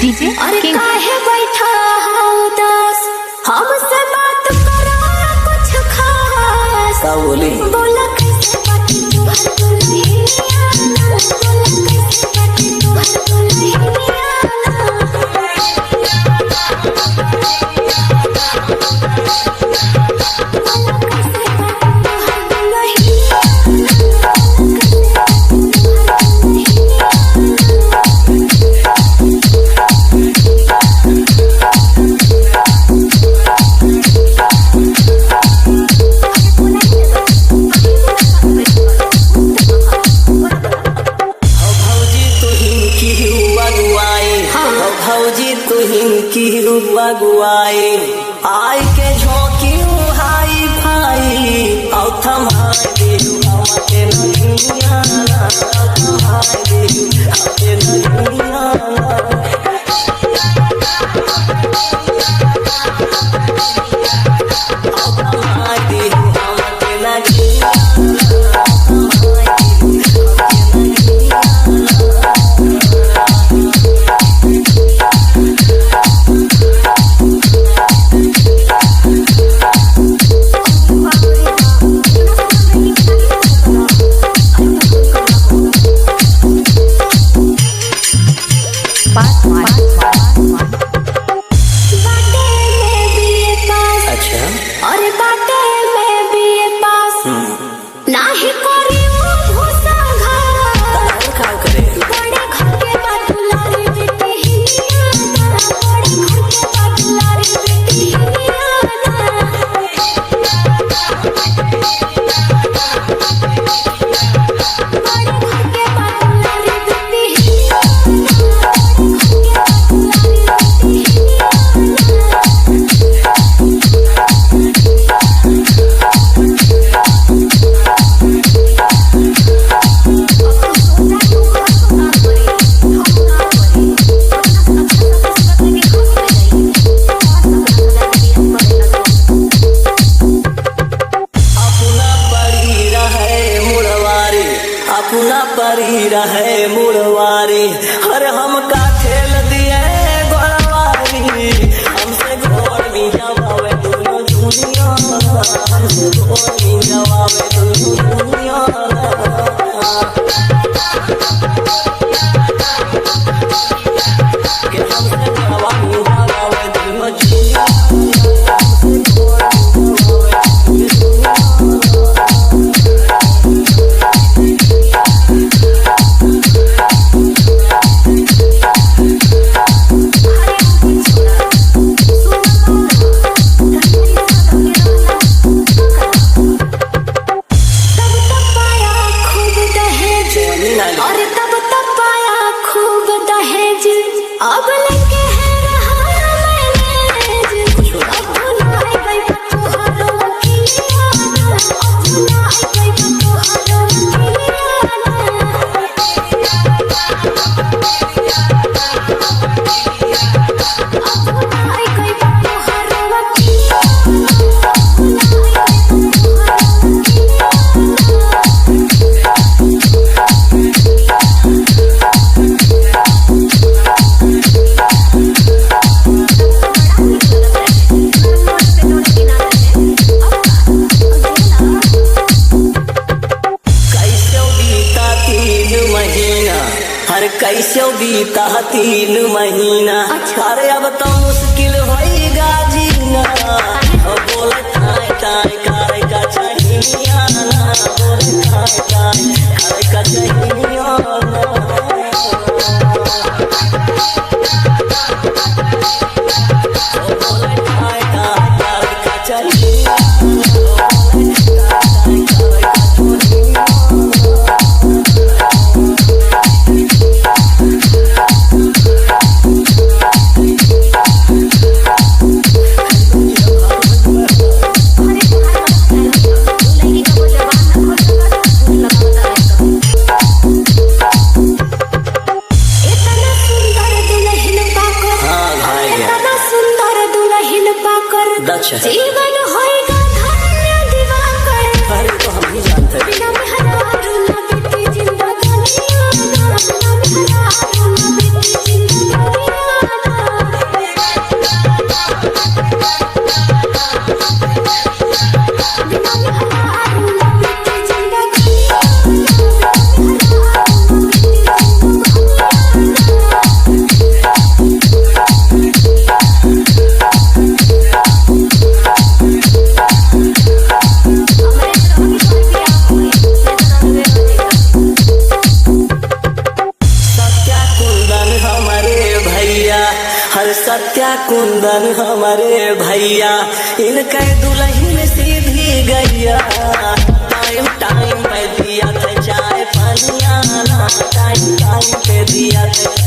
DJ अरे काहे बैठा हो उदास, हमसे बात करो कुछ खास। का बोली बोला कैसे बात तुहर दुल्हनिया ना, बोला कैसे बात तुहर दुल्हनिया गुआए आई के झोंकी हाई भाई औ थमाए देहु हमके नहिया औ थमाए देहु हमके नहिया औ थमाए देहु हमके नहिया परी रहे मुड़वारी। अरे हम का खेल दिए गोड़वारी, हमसे घोड़ भी जवावे दुनिया दुनिया, हमसे घोड़ भी जवावे दुनिया दुनिया। कैसे बीता 3 महीना। अरे अब तो मुश्किल भई गाजीना, बोले थाए थाए करे का चाहिया ना, बोले थाए थाए करे का चाहिया ना। बोले थाए थाए करे का चाहिया हर सत्या कुंदन हमारे भैया इनके दुल्हन सीधी गैया टाइम टाइम पे दिया था चाय पनिया टाइम टाइम पे दिया था